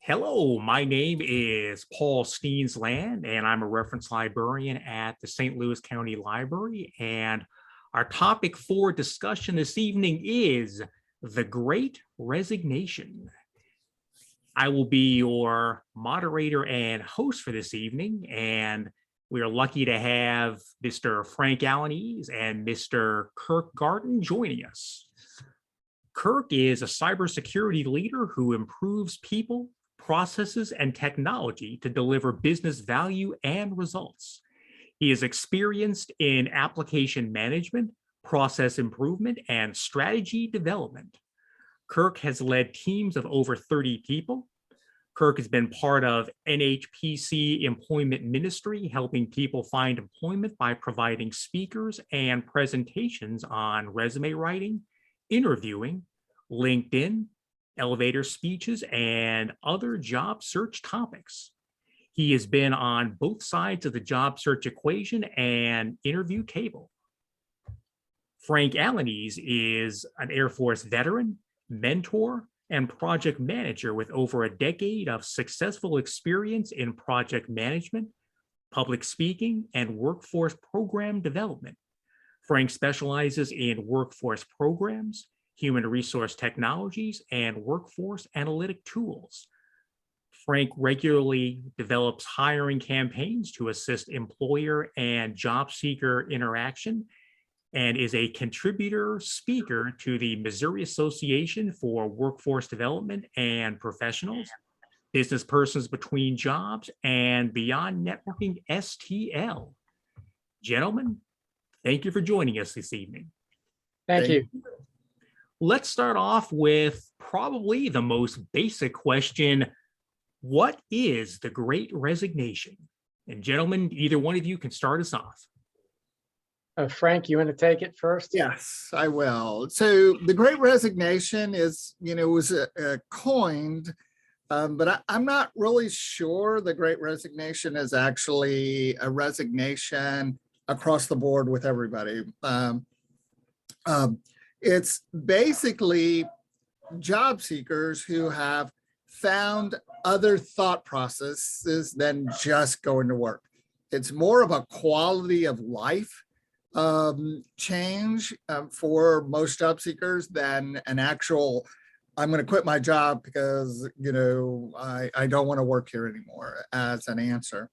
Hello, my name is Paul Steensland, and I'm a reference librarian at the St. Louis County Library. And our topic for discussion this evening is the Great Resignation. I will be your moderator and host for this evening, and we are lucky to have Mr. Frank Alaniz and Mr. Kirk Garten joining us. Kirk is a cybersecurity leader who improves people, processes, and technology to deliver business value and results. He is experienced in application management, process improvement, and strategy development. Kirk has led teams of over 30 people. Kirk has been part of NHPC Employment Ministry, helping people find employment by providing speakers and presentations on resume writing, interviewing, LinkedIn, elevator speeches, and other job search topics. He has been on both sides of the job search equation and interview table. Frank Alaniz is an Air Force veteran, mentor, and project manager with over a decade of successful experience in project management, public speaking, and workforce program development. Frank specializes in workforce programs, human resource technologies, and workforce analytic tools. Frank regularly develops hiring campaigns to assist employer and job seeker interaction and is a contributor speaker to the Missouri Association for Workforce Development and Professionals, Business Persons Between Jobs, and Beyond Networking STL. Gentlemen, thank you for joining us this evening. Thank you. Let's start off with probably the most basic question. What is the Great Resignation? And gentlemen, either one of you can start us off. Frank, you want to take it first? Yes, I will. So the Great Resignation was coined, but I'm not really sure the Great Resignation is actually a resignation across the board with everybody. It's basically job seekers who have found other thought processes than just going to work. It's more of a quality of life change for most job seekers than an actual, I'm going to quit my job because, I don't want to work here anymore as an answer.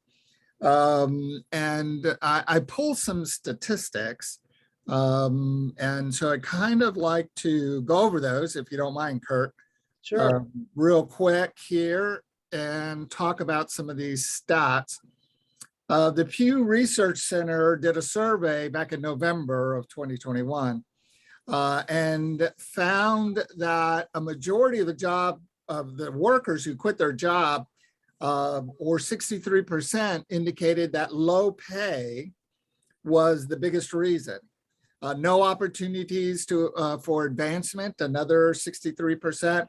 And I pulled some statistics. And so I kind of like to go over those, if you don't mind, Kurt. Sure. Real quick here and talk about some of these stats. The Pew Research Center did a survey back in November of 2021 and found that a majority of the workers who quit their job, or 63%, indicated that low pay was the biggest reason. No opportunities for advancement, another 63%,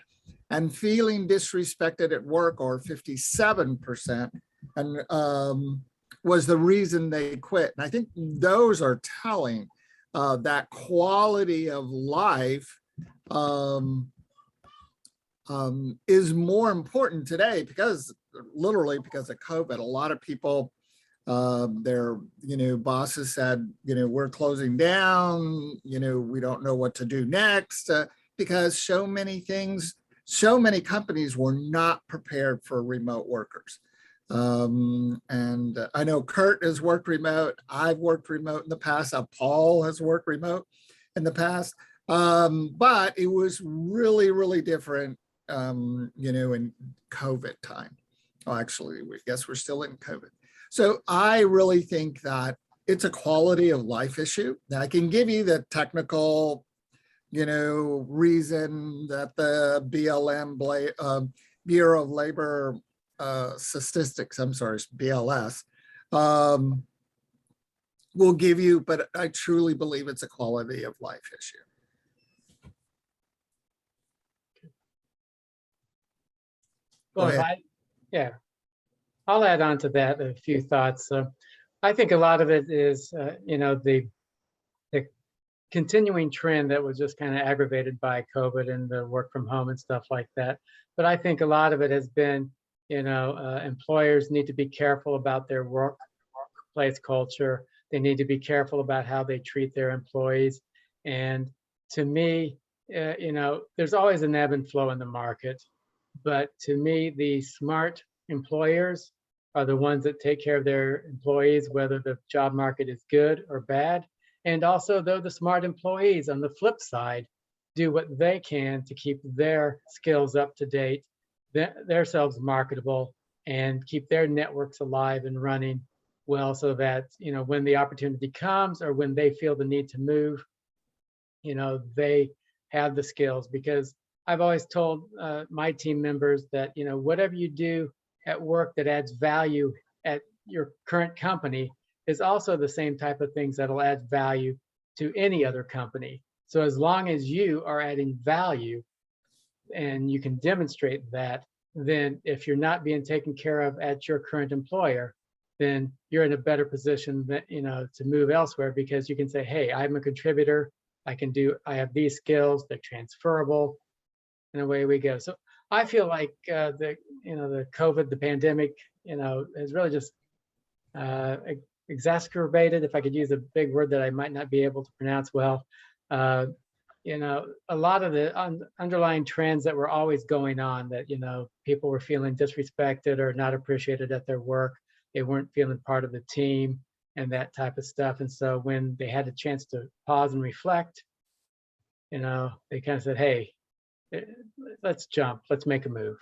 and feeling disrespected at work, or 57%, and was the reason they quit. And I think those are telling that quality of life is more important today because of COVID. A lot of people, their bosses said, we're closing down, we don't know what to do next, because so many companies were not prepared for remote workers. And I know Kurt has worked remote. I've worked remote in the past. Paul has worked remote in the past. But it was really, really different, in COVID time. Oh, actually, I guess we're still in COVID. So I really think that it's a quality of life issue. Now, I can give you the technical, reason that the BLM, Bureau of Labor Statistics, BLS, will give you, but I truly believe it's a quality of life issue. Well, I'll add on to that a few thoughts. I think a lot of it is, the continuing trend that was just kind of aggravated by COVID and the work from home and stuff like that. But I think a lot of it has been, employers need to be careful about their workplace culture. They need to be careful about how they treat their employees. And to me, there's always an ebb and flow in the market. But to me, the smart employers are the ones that take care of their employees, whether the job market is good or bad. And also, though, the smart employees on the flip side do what they can to keep their skills up to date, themselves marketable, and keep their networks alive and running well, so that when the opportunity comes or when they feel the need to move, they have the skills. Because I've always told my team members that whatever you do at work that adds value at your current company is also the same type of things that'll add value to any other company. So as long as you are adding value and you can demonstrate that, then if you're not being taken care of at your current employer, then you're in a better position that, to move elsewhere, because you can say, hey, I'm a contributor. I have these skills, they're transferable, and away we go. So I feel like the COVID, the pandemic, has really just exacerbated, if I could use a big word that I might not be able to pronounce well, a lot of the underlying trends that were always going on, that, people were feeling disrespected or not appreciated at their work. They weren't feeling part of the team and that type of stuff. And so when they had a chance to pause and reflect, they kind of said, hey, let's jump, let's make a move.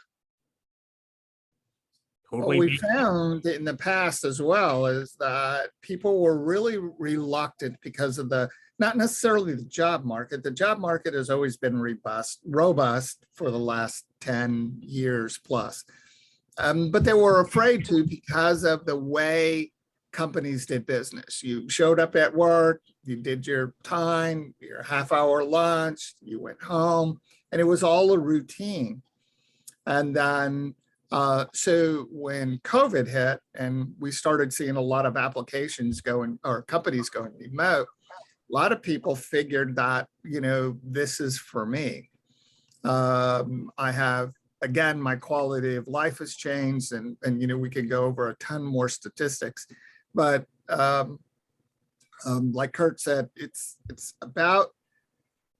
What Totally. we found in the past as well is that people were really reluctant because of not necessarily the job market. The job market has always been robust for the last 10 years plus. But they were afraid to, because of the way companies did business. You showed up at work, you did your time, your half-hour lunch, you went home, and it was all a routine. And then so when COVID hit and we started seeing a lot of applications going, or companies going remote, a lot of people figured that, this is for me. I have, again, my quality of life has changed, and we could go over a ton more statistics, but like Kurt said, it's about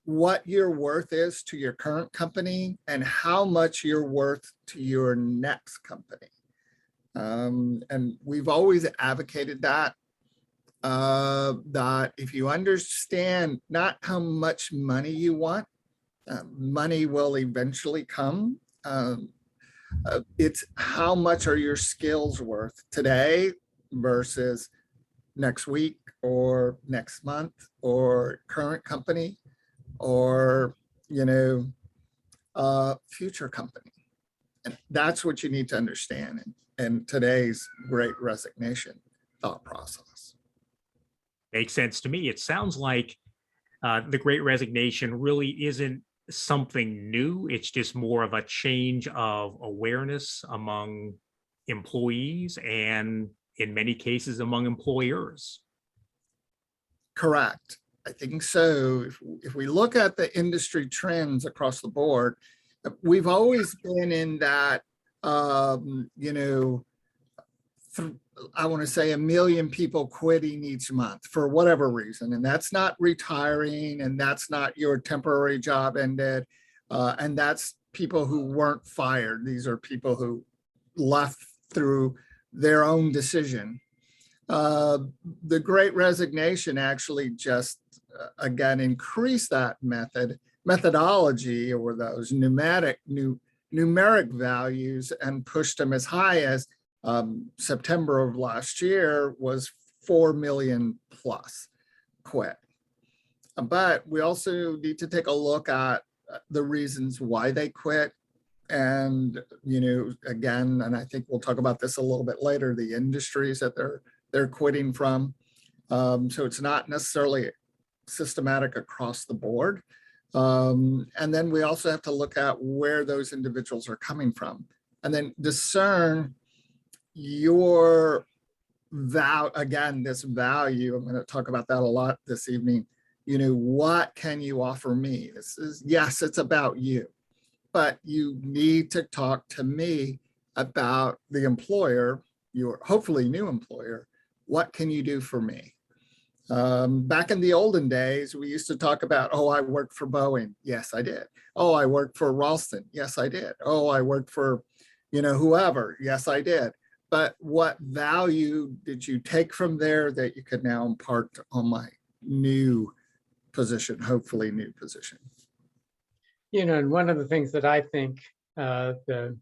what your worth is to your current company and how much you're worth to your next company. And we've always advocated that if you understand not how much money you want, money will eventually come. It's how much are your skills worth today versus next week or next month or current company or future company. And that's what you need to understand in today's Great Resignation thought process. Makes sense to me. It sounds like the Great Resignation really isn't something new. It's just more of a change of awareness among employees and in many cases among employers. Correct. I think so. If we look at the industry trends across the board, we've always been in that, I want to say 1 million people quitting each month for whatever reason. And that's not retiring, and that's not your temporary job ended. And that's people who weren't fired. These are people who left through their own decision. The Great Resignation actually just, again, increased that methodology, or those numeric values, and pushed them as high as September of last year was 4 million plus quit. But we also need to take a look at the reasons why they quit. And, again, and I think we'll talk about this a little bit later, the industries that they're quitting from. So it's not necessarily systematic across the board. And then we also have to look at where those individuals are coming from, and then discern your value. Again, this value, I'm going to talk about that a lot this evening, what can you offer me? This is, yes, it's about you, but you need to talk to me about the employer, your hopefully new employer. What can you do for me? Back in the olden days, we used to talk about, oh, I worked for Boeing. Yes, I did. Oh, I worked for Ralston. Yes, I did. Oh, I worked for, whoever. Yes, I did. But what value did you take from there that you could now impart on my new position, hopefully new position? And one of the things that I think the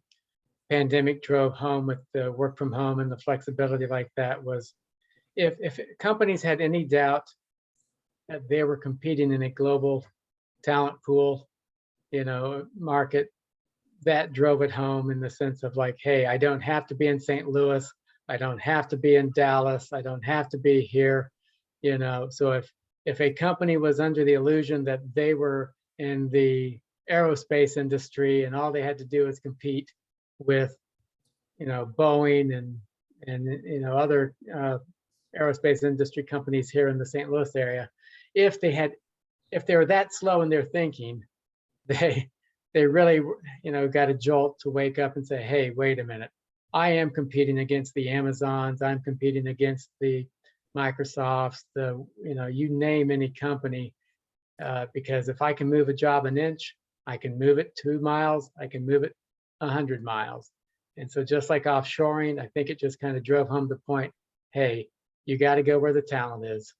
pandemic drove home with the work from home and the flexibility like that was, if companies had any doubt that they were competing in a global talent pool, market, that drove it home in the sense of like, hey, I don't have to be in St. Louis. I don't have to be in Dallas. I don't have to be here. So if a company was under the illusion that they were in the aerospace industry and all they had to do is compete with, Boeing and other aerospace industry companies here in the St. Louis area, if they were that slow in their thinking, they really, got a jolt to wake up and say, hey, wait a minute. I am competing against the Amazons. I'm competing against the Microsofts, you name any company, because if I can move a job an inch, I can move it 2 miles, I can move it 100 miles. And so just like offshoring, I think it just kind of drove home the point, hey, you got to go where the talent is.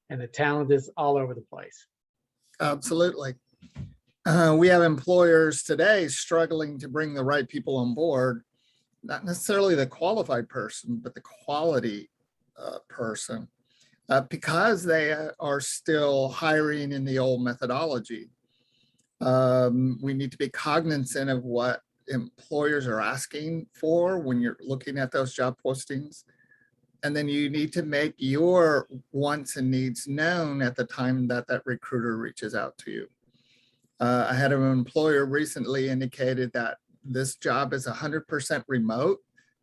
And the talent is all over the place. Absolutely. We have employers today struggling to bring the right people on board, not necessarily the qualified person, but the quality person, because they are still hiring in the old methodology. We need to be cognizant of what employers are asking for when you're looking at those job postings. And then you need to make your wants and needs known at the time that that recruiter reaches out to you. I had an employer recently indicated that this job is 100% remote,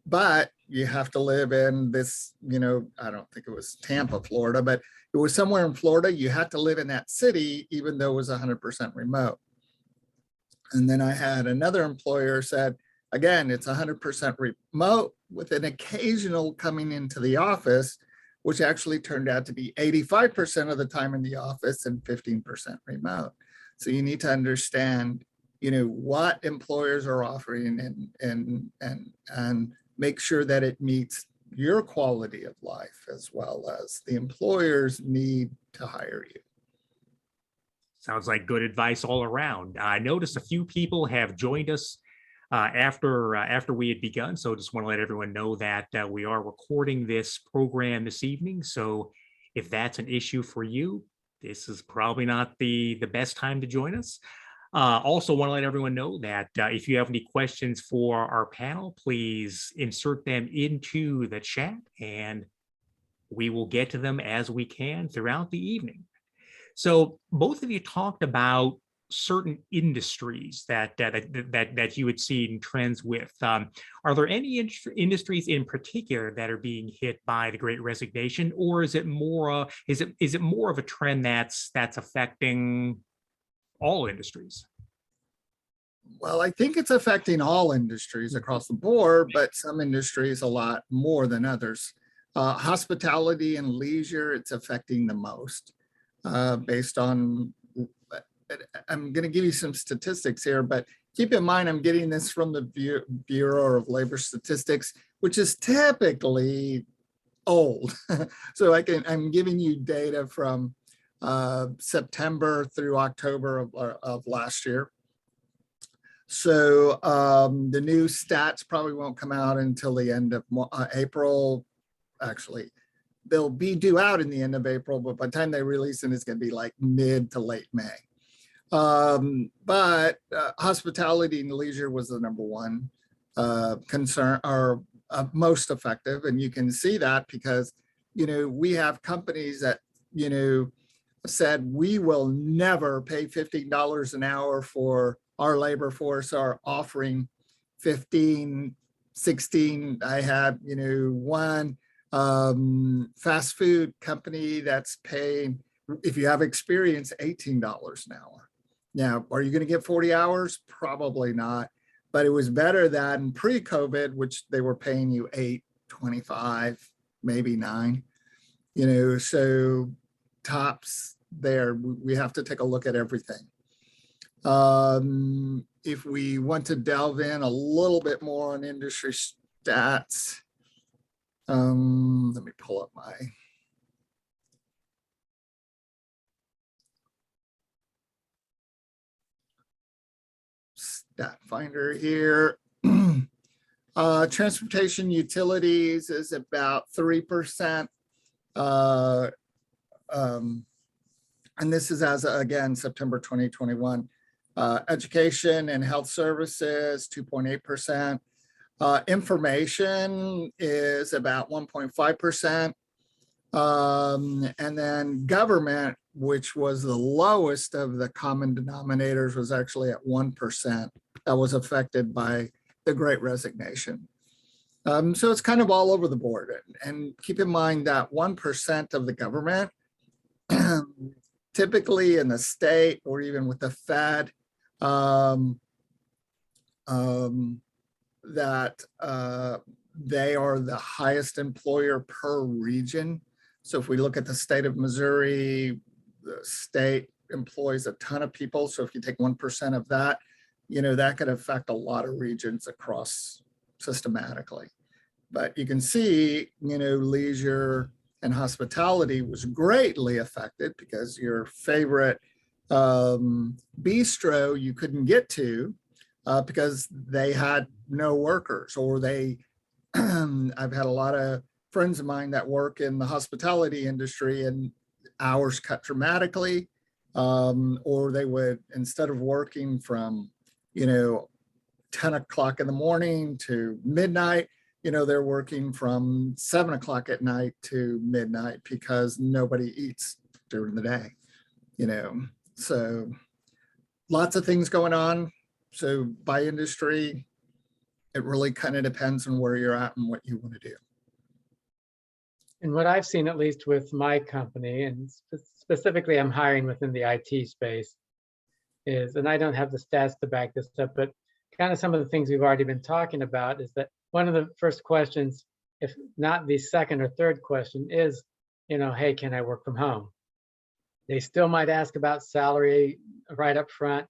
but you have to live in this, I don't think it was Tampa, Florida, but it was somewhere in Florida. You had to live in that city, even though it was 100% remote. And then I had another employer said, again, it's 100% remote with an occasional coming into the office, which actually turned out to be 85% of the time in the office and 15% remote. So you need to understand, what employers are offering and make sure that it meets your quality of life as well as the employer's need to hire you. Sounds like good advice all around. I noticed a few people have joined us after we had begun. So just want to let everyone know that we are recording this program this evening. So if that's an issue for you, this is probably not the best time to join us. Also want to let everyone know that if you have any questions for our panel, please insert them into the chat and we will get to them as we can throughout the evening. So both of you talked about certain industries that you had seen trends with. Are there any industries in particular that are being hit by the Great Resignation, or is it more is it more of a trend that's affecting all industries? Well, I think it's affecting all industries across the board, but some industries a lot more than others. Hospitality and leisure, it's affecting the most based on, I'm going to give you some statistics here, but keep in mind, I'm getting this from the Bureau of Labor Statistics, which is typically old. So I'm giving you data from September through October of last year. So the new stats probably won't come out until the end of April. Actually, they'll be due out in the end of April, but by the time they release it, it's going to be like mid to late May. But hospitality and leisure was the number one concern, or most effective. And you can see that because, we have companies that, said we will never pay $15 an hour for our labor force, are offering 15, 16. I had, one fast food company that's paying if you have experience, $18 an hour. Now, are you going to get 40 hours? Probably not, but it was better than pre-COVID, which they were paying you $8.25, maybe $9, so tops there. We have to take a look at everything. If we want to delve in a little bit more on industry stats, let me pull up my stat finder here. Transportation utilities is about 3%. And this is as, again, September 2021. Education and health services, 2.8%. Information is about 1.5%. And then government, which was the lowest of the common denominators, was actually at 1%. That was affected by the Great Resignation. So it's kind of all over the board. And keep in mind that 1% of the government, typically in the state or even with the Fed, that they are the highest employer per region. So if we look at the state of Missouri, the state employs a ton of people. So if you take 1% of that, that could affect a lot of regions across systematically. But you can see, leisure and hospitality was greatly affected because your favorite bistro you couldn't get to because they had no workers, or I've had a lot of friends of mine that work in the hospitality industry and hours cut dramatically, or they would, instead of working from 10 o'clock in the morning to midnight, they're working from 7 o'clock at night to midnight because nobody eats during the day, so lots of things going on. So by industry, it really kind of depends on where you're at and what you want to do. And what I've seen, at least with my company, and specifically I'm hiring within the IT space, is, and I don't have the stats to back this up, but kind of some of the things we've already been talking about is that one of the first questions, if not the second or third question, is, hey, can I work from home? They still might ask about salary right up front,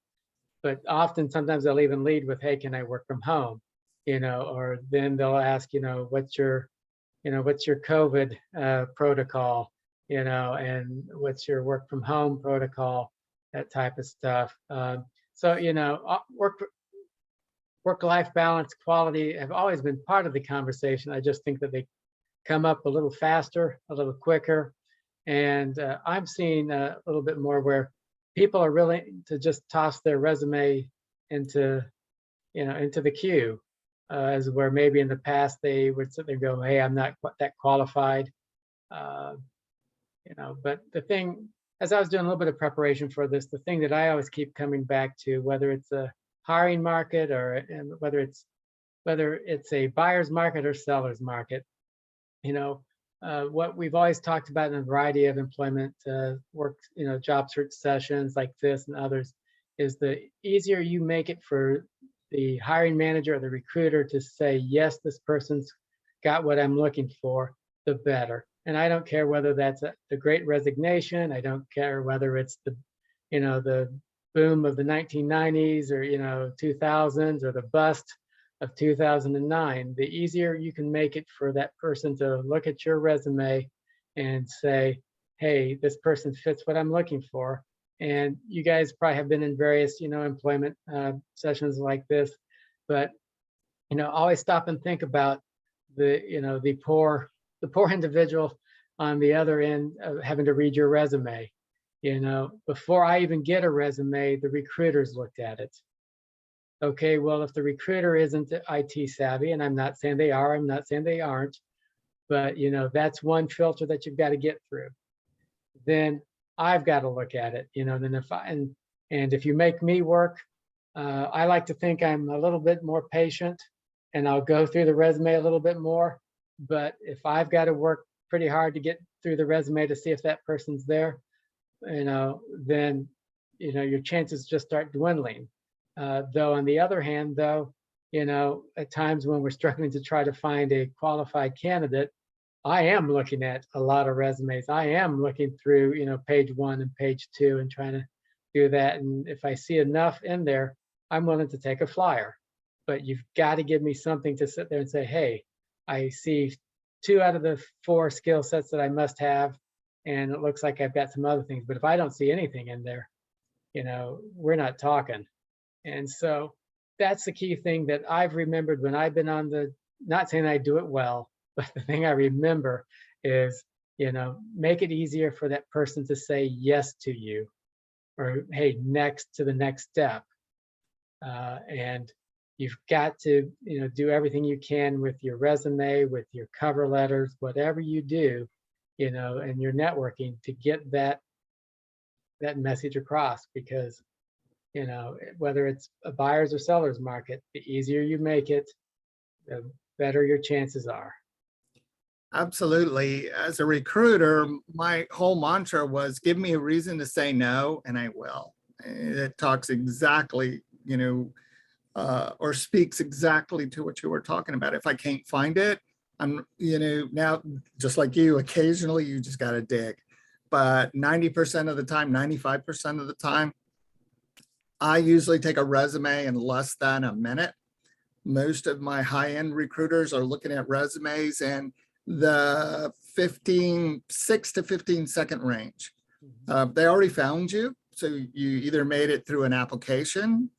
but often sometimes they'll even lead with, hey, can I work from home? Or then they'll ask, what's your COVID protocol, and what's your work from home protocol, that type of stuff. So, work-life balance, quality have always been part of the conversation. I just think that they come up a little faster, a little quicker. And I'm seeing a little bit more where people are willing to just toss their resume into the queue, as where maybe in the past they would sit there and go, hey, I'm not that qualified. But the thing, as I was doing a little bit of preparation for this, the thing that I always keep coming back to, whether it's a hiring market or whether it's a buyer's market or seller's market, what we've always talked about in a variety of employment work, job search sessions like this and others, is the easier you make it for the hiring manager or the recruiter to say, yes, this person's got what I'm looking for, the better. And I don't care whether that's the Great Resignation. I don't care whether it's the boom of the 1990s or 2000s or the bust of 2009. The easier you can make it for that person to look at your resume and say, hey, this person fits what I'm looking for. And you guys probably have been in various employment sessions like this, but always stop and think about the poor individual on the other end of having to read your resume. Before I even get a resume, the recruiters looked at it. Okay, well, if the recruiter isn't IT savvy, and I'm not saying they are, I'm not saying they aren't, but that's one filter that you've got to get through. Then I've got to look at it, then if you make me work, I like to think I'm a little bit more patient and I'll go through the resume a little bit more. But if I've got to work pretty hard to get through the resume to see if that person's there, then, your chances just start dwindling. Though on the other hand, though, at times when we're struggling to try to find a qualified candidate, I am looking at a lot of resumes. I am looking through, page 1 and page 2 and trying to do that. And if I see enough in there, I'm willing to take a flyer. But you've got to give me something to sit there and say, hey, I see 2 out of the 4 skill sets that I must have, and it looks like I've got some other things. But if I don't see anything in there, we're not talking. And so that's the key thing that I've remembered when I've been on not saying I do it well, but the thing I remember is, make it easier for that person to say yes to you, or hey, next to the next step. And you've got to, do everything you can with your resume, with your cover letters, whatever you do, and your networking to get that message across. Because, whether it's a buyer's or seller's market, the easier you make it, the better your chances are. Absolutely. As a recruiter, my whole mantra was give me a reason to say no, and I will. It talks exactly, or speaks exactly to what you were talking about. If I can't find it, I'm, now just like you, occasionally you just got to dig. But 90% of the time, 95% of the time, I usually take a resume in less than a minute. Most of my high-end recruiters are looking at resumes in the 6 to 15 second range. They already found you. So you either made it through an application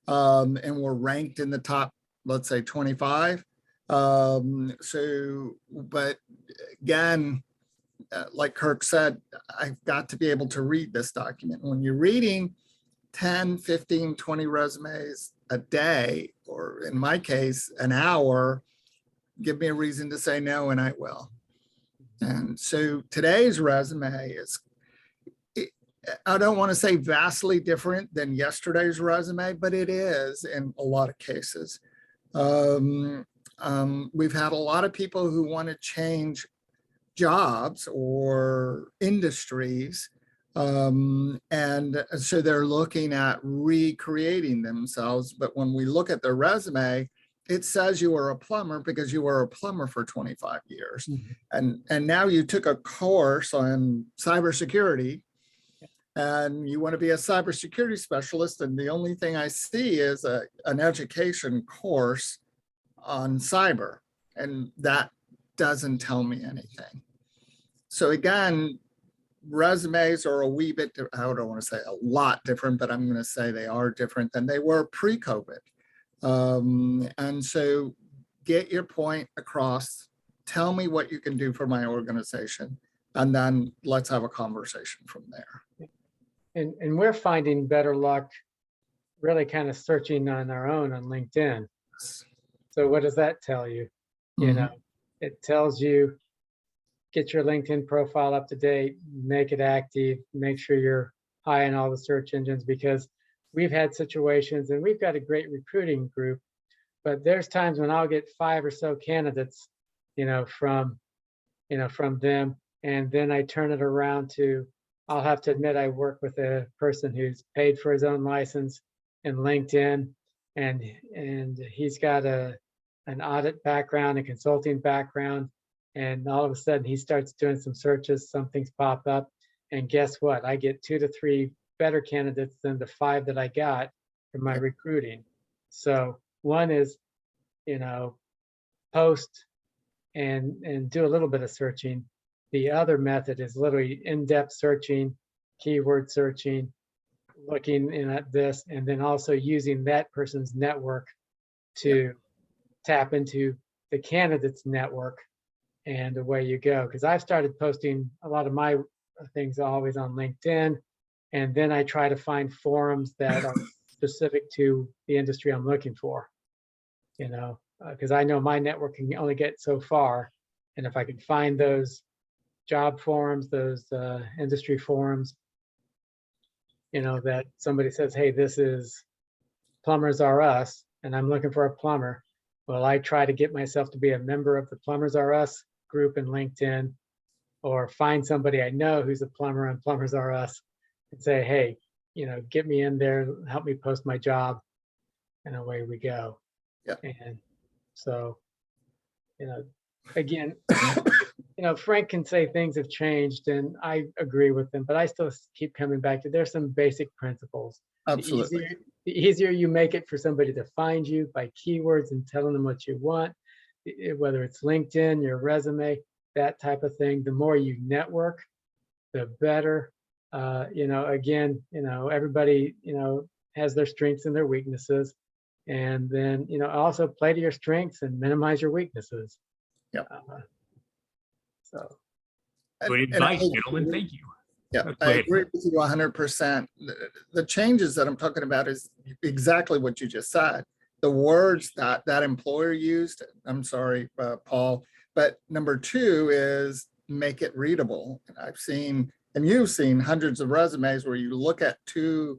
and were ranked in the top, let's say 25. But again, like Kirk said, I've got to be able to read this document. When you're reading 10, 15, 20 resumes a day, or in my case, an hour, give me a reason to say no, and I will. And so today's resume is, I don't want to say vastly different than yesterday's resume, but it is in a lot of cases. We've had a lot of people who want to change jobs or industries. And so they're looking at recreating themselves. But when we look at their resume, it says you were a plumber because you were a plumber for 25 years. Mm-hmm. And now you took a course on cybersecurity and you want to be a cybersecurity specialist. And the only thing I see is an education course on cyber. And that doesn't tell me anything. So again, resumes are a wee bit, I don't want to say a lot different, but I'm going to say they are different than they were pre-COVID. And so get your point across, tell me what you can do for my organization, and then let's have a conversation from there. And we're finding better luck really kind of searching on our own on LinkedIn. So what does that tell you? Mm-hmm. It tells you, get your LinkedIn profile up to date, make it active, make sure you're high in all the search engines, because we've had situations, and we've got a great recruiting group, but there's times when I'll get 5 or so candidates, from them. And then I turn it around to, I'll have to admit, I work with a person who's paid for his own license in LinkedIn, and he's got an audit background, a consulting background. And all of a sudden he starts doing some searches, some things pop up, and guess what? I get 2 to 3 better candidates than the 5 that I got from my recruiting. So one is, post and do a little bit of searching. The other method is literally in-depth searching, keyword searching, looking at this, and then also using that person's network to tap into the candidate's network, and away you go. Because I've started posting a lot of my things always on LinkedIn, and then I try to find forums that are specific to the industry I'm looking for, because I know my network can only get so far. And if I can find those job forums, those industry forums, that somebody says, hey, this is Plumbers R Us, and I'm looking for a plumber. Well, I try to get myself to be a member of the Plumbers R Us group in LinkedIn, or find somebody I know who's a plumber on Plumbers R Us, and say, hey, get me in there, help me post my job, and away we go. Yeah. And so, again, Frank can say things have changed, and I agree with him, but I still keep coming back to there's some basic principles. Absolutely. The easier you make it for somebody to find you by keywords and telling them what you want, whether it's LinkedIn, your resume, that type of thing, the more you network, the better. Again, everybody, has their strengths and their weaknesses. And then, also play to your strengths and minimize your weaknesses. Yep. So. Good advice, gentlemen. Thank you. Yeah, I agree with you 100%. The changes that I'm talking about is exactly what you just said. The words that that employer used, I'm sorry, Paul, but number two is make it readable. And I've seen, and you've seen hundreds of resumes where you look at 2-3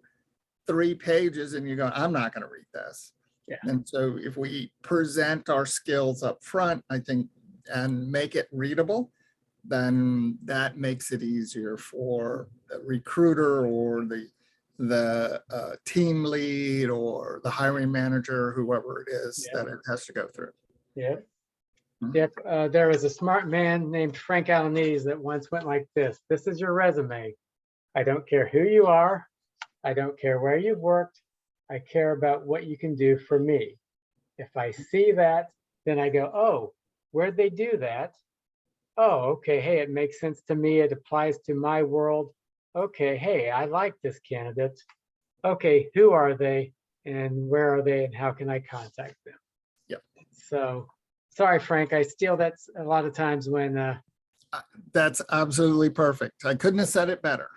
pages and you go, I'm not going to read this. Yeah. And so if we present our skills up front, I think, and make it readable, then that makes it easier for the recruiter or the team lead or the hiring manager, whoever it is that it has to go through. Yeah. Yep. There was a smart man named Frank Alaniz that once went like this. This is your resume. I don't care who you are. I don't care where you've worked. I care about what you can do for me. If I see that, then I go, oh, where'd they do that? Oh, okay. Hey, it makes sense to me. It applies to my world. Okay. Hey, I like this candidate. Okay. Who are they and where are they and how can I contact them? Yep. So sorry, Frank, I steal that a lot of times when. That's absolutely perfect. I couldn't have said it better.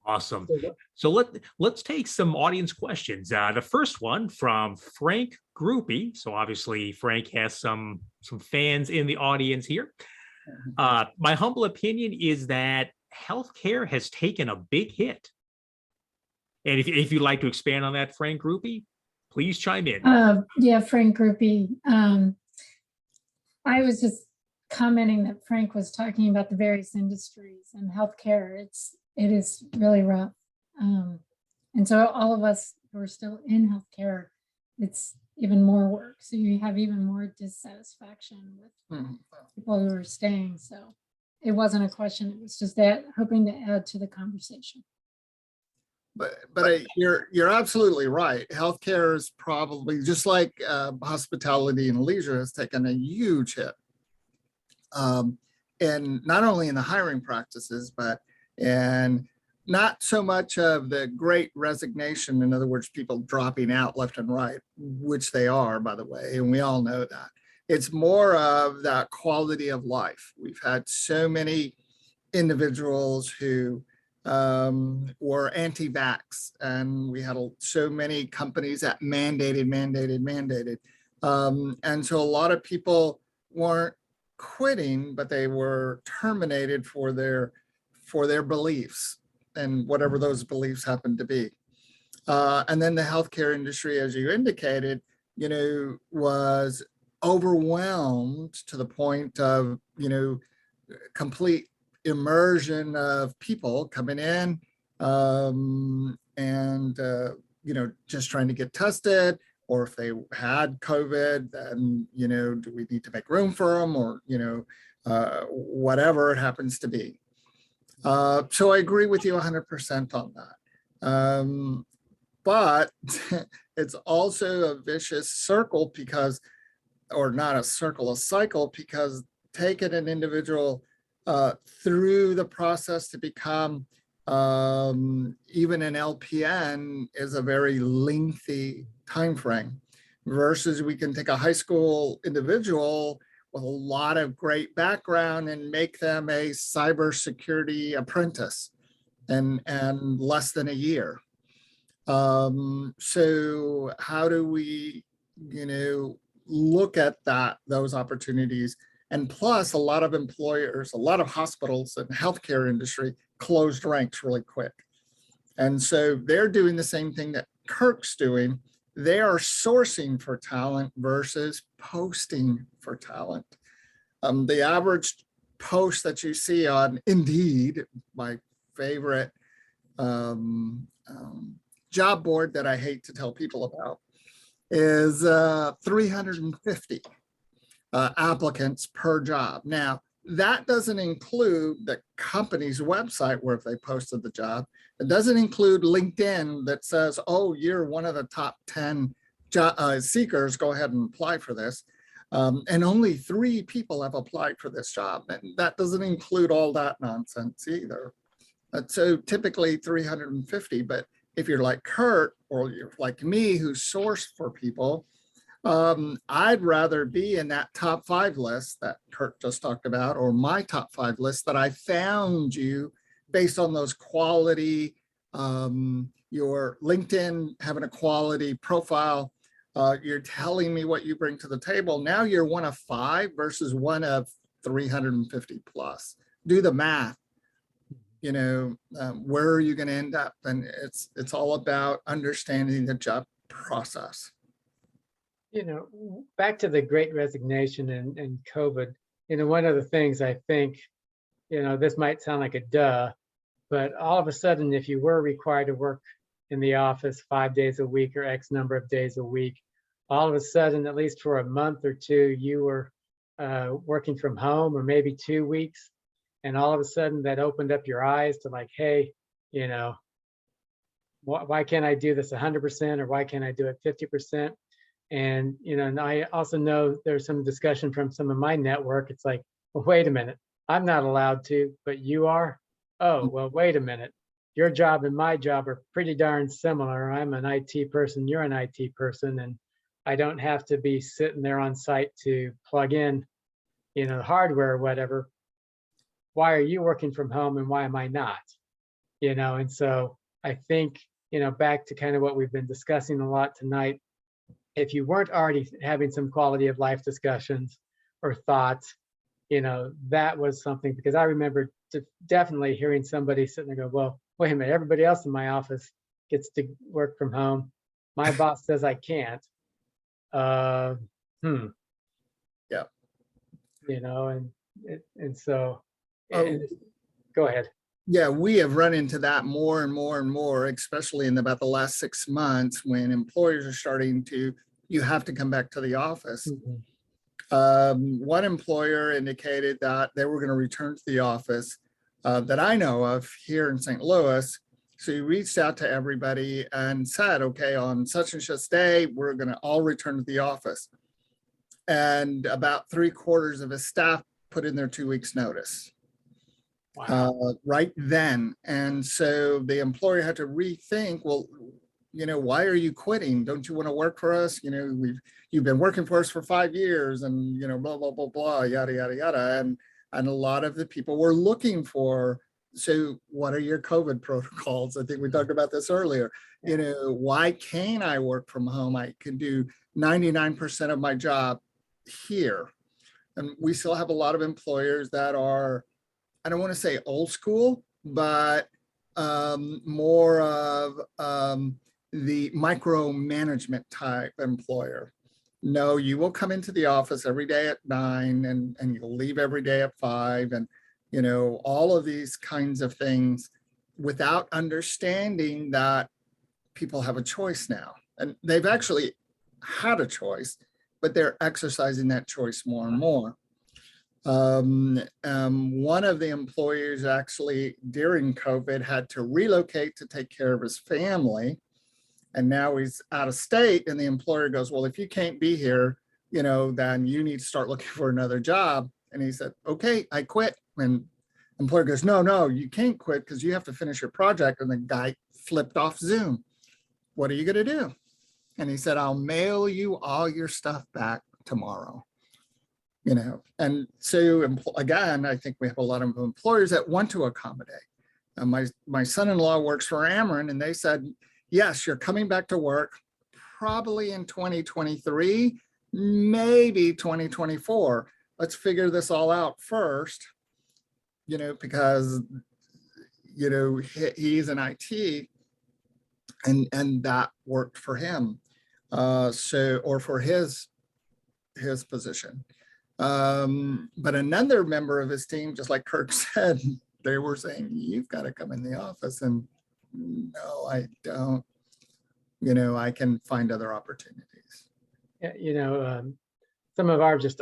Awesome. So let's take some audience questions. The first one from Frank Groupie. So obviously Frank has some fans in the audience here. My humble opinion is that healthcare has taken a big hit. And if you'd like to expand on that, Frank Groupie, please chime in. Yeah, Frank Groupie. I was just commenting that Frank was talking about the various industries and healthcare. It is really rough. And so all of us who are still in healthcare, it's even more work. So you have even more dissatisfaction with people who are staying. So it wasn't a question. It was just that hoping to add to the conversation. But you're absolutely right. Healthcare is probably just like hospitality and leisure has taken a huge hit. And not only in the hiring practices, but in not so much of the Great Resignation. In other words, people dropping out left and right, which they are, by the way, and we all know that. It's more of that quality of life. We've had so many individuals who were anti-vax, and we had so many companies that mandated. And so a lot of people weren't quitting, but they were terminated for their beliefs and whatever those beliefs happen to be. And then the healthcare industry, as you indicated, was overwhelmed to the point of, complete immersion of people coming in and, just trying to get tested, or if they had COVID, then, do we need to make room for them, or, whatever it happens to be. So I agree with you 100% on that. But it's also a vicious circle because, or not a circle, a cycle, because taking an individual through the process to become even an LPN is a very lengthy time frame, versus we can take a high school individual with a lot of great background and make them a cybersecurity apprentice in less than a year. So how do we, look at those opportunities? And plus, a lot of employers, a lot of hospitals and healthcare industry closed ranks really quick. And so they're doing the same thing that Kirk's doing. They are sourcing for talent versus posting for talent. The average post that you see on Indeed, my favorite job board that I hate to tell people about is 350 applicants per job. Now, that doesn't include the company's website where if they posted the job. It doesn't include LinkedIn that says, oh, you're one of the top 10 seekers, go ahead and apply for this. And only 3 people have applied for this job. And that doesn't include all that nonsense either. So typically 350, but if you're like Kurt or you're like me who source for people, I'd rather be in that top 5 list that Kurt just talked about, or my top 5 list that I found you based on those quality, your LinkedIn having a quality profile. You're telling me what you bring to the table. Now you're one of 5 versus one of 350 plus. Do the math. You know, where are you going to end up? And it's all about understanding the job process. You know, back to the Great Resignation and COVID, you know, one of the things I think, you know, this might sound like a duh, but all of a sudden, if you were required to work in the office 5 days a week or X number of days a week, all of a sudden, at least for a month or 2, you were working from home, or maybe 2 weeks. And all of a sudden that opened up your eyes to like, hey, you know, why can't I do this 100%, or why can't I do it 50%? And, you know, and I also know there's some discussion from some of my network. It's like, well, wait a minute, I'm not allowed to, but you are? Oh, well, wait a minute. Your job and my job are pretty darn similar. I'm an IT person, you're an IT person, and I don't have to be sitting there on site to plug in, you know, hardware or whatever. Why are you working from home and why am I not? You know, and so I think, you know, back to kind of what we've been discussing a lot tonight, if you weren't already having some quality of life discussions or thoughts, you know, that was something, because I remember definitely hearing somebody sitting there go, well, wait a minute, everybody else in my office gets to work from home. My boss says I can't. Yeah. You know, and so, Oh. Go ahead. Yeah, we have run into that more and more and more, especially in about the last 6 months when employers are starting to, you have to come back to the office. One employer indicated that they were going to return to the office that I know of here in St. Louis. So he reached out to everybody and said, okay, on such and such day, we're going to all return to the office. And about 3/4 of his staff put in their 2 weeks notice. Wow. Right then. And so the employer had to rethink, well, you know, why are you quitting? Don't you want to work for us? You know, you've been working for us for 5 years and, you know, blah, blah, blah, blah, yada, yada, yada. And a lot of the people were looking for, so what are your COVID protocols? I think we talked about this earlier. You know, why can't I work from home? I can do 99% of my job here. And we still have a lot of employers that are, I don't want to say old school, but more of the micromanagement type employer. No, you will come into the office every day at 9 and you'll leave every day at 5, and you know, all of these kinds of things without understanding that people have a choice now. And they've actually had a choice, but they're exercising that choice more and more. One of the employers actually during COVID had to relocate to take care of his family. And now he's out of state, and the employer goes, well, if you can't be here, you know, then you need to start looking for another job. And he said, okay, I quit. And the employer goes, no, you can't quit because you have to finish your project. And the guy flipped off Zoom. What are you going to do? And he said, I'll mail you all your stuff back tomorrow. You know, and so again, I think we have a lot of employers that want to accommodate. My son-in-law works for Ameren, and they said, yes, you're coming back to work probably in 2023, maybe 2024. Let's figure this all out first, you know, because, you know, he's in IT and that worked for him. Or for his position. But another member of his team, just like Kirk said, they were saying, you've got to come in the office. And no, I don't. I can find other opportunities. Yeah, some of our just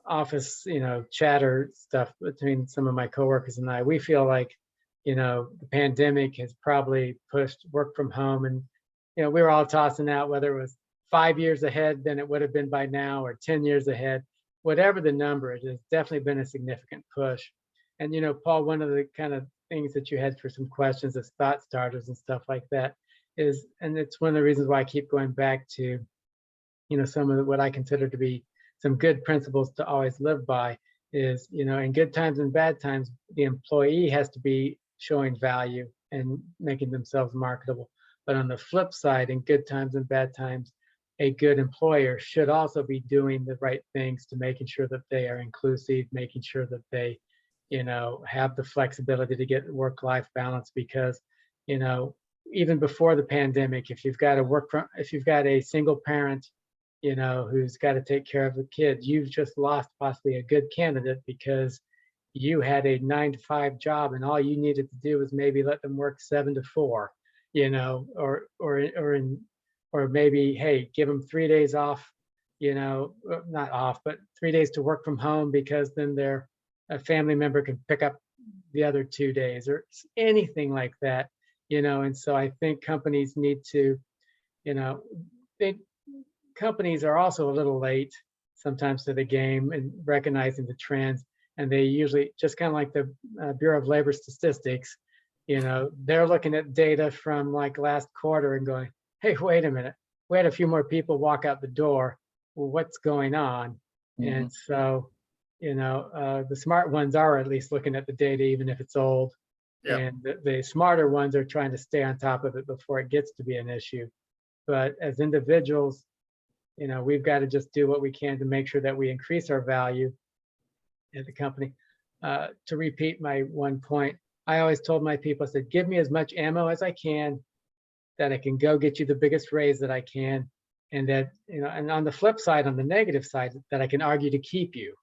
office, chatter stuff between some of my coworkers and I, we feel like, the pandemic has probably pushed work from home. And, we were all tossing out whether it was 5 years ahead than it would have been by now or 10 years ahead, whatever the number, it has definitely been a significant push. And, Paul, one of the kind of things that you had for some questions as thought starters and stuff like that is, and it's one of the reasons why I keep going back to, some of what I consider to be some good principles to always live by is, in good times and bad times, the employee has to be showing value and making themselves marketable. But on the flip side, in good times and bad times, a good employer should also be doing the right things to making sure that they are inclusive, making sure that they, have the flexibility to get work-life balance. Because, even before the pandemic, if you've got a single parent, who's got to take care of the kids, you've just lost possibly a good candidate because you had a 9-to-5 job and all you needed to do was maybe let them work 7 to 4, or maybe, hey, give them 3 days off, not off, but 3 days to work from home, because then a family member can pick up the other 2 days or anything like that, and so I think companies need to, companies are also a little late sometimes to the game and recognizing the trends. And they usually, just kind of like the Bureau of Labor Statistics, they're looking at data from like last quarter and going, hey, wait a minute, we had a few more people walk out the door. Well, what's going on? Mhm. And so, the smart ones are at least looking at the data, even if it's old. Yep. And the smarter ones are trying to stay on top of it before it gets to be an issue. But as individuals, we've got to just do what we can to make sure that we increase our value at the company. To repeat my one point, I always told my people, I said, give me as much ammo as I can, that I can go get you the biggest raise that I can. And that, and on the flip side, on the negative side, that I can argue to keep you.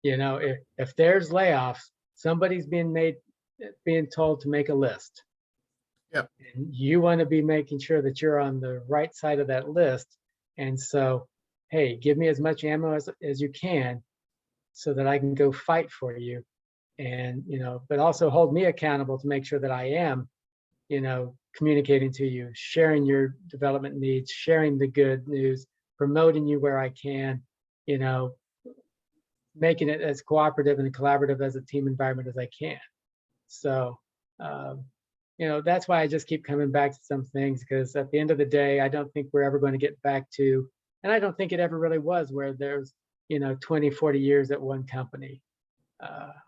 If there's layoffs, somebody's being told to make a list. Yep. And you want to be making sure that you're on the right side of that list. And so, hey, give me as much ammo as you can so that I can go fight for you. And, but also hold me accountable to make sure that I am, communicating to you, sharing your development needs, sharing the good news, promoting you where I can, making it as cooperative and collaborative as a team environment as I can. So, that's why I just keep coming back to some things, because at the end of the day, I don't think we're ever going to get back to, and I don't think it ever really was, where there's, 20, 40 years at one company.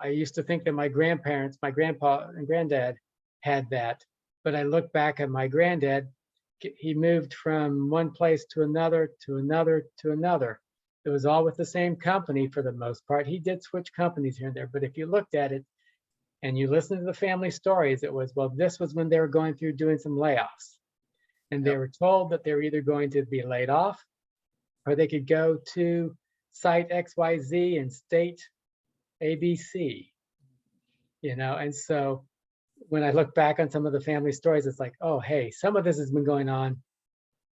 I used to think that my grandparents, my grandpa and granddad had that, but I look back at my granddad, he moved from one place to another, to another, to another. It was all with the same company for the most part. He did switch companies here and there, but if you looked at it and you listen to the family stories, it was, well, this was when they were going through doing some layoffs. And they were told that they were either going to be laid off or they could go to site XYZ and state ABC, and so when I look back on some of the family stories, it's like, oh, hey, some of this has been going on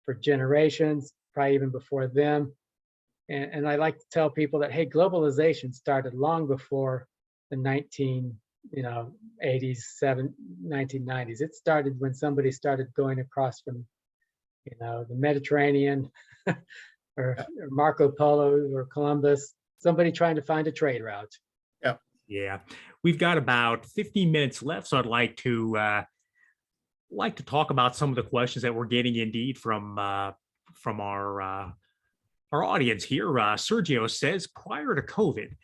for generations, probably even before them. And I like to tell people that, hey, globalization started long before the 1990s. It started when somebody started going across from, the Mediterranean or Marco Polo or Columbus, somebody trying to find a trade route. Yeah, we've got about 15 minutes left, so I'd like to talk about some of the questions that we're getting indeed from our audience here. Sergio says, prior to COVID,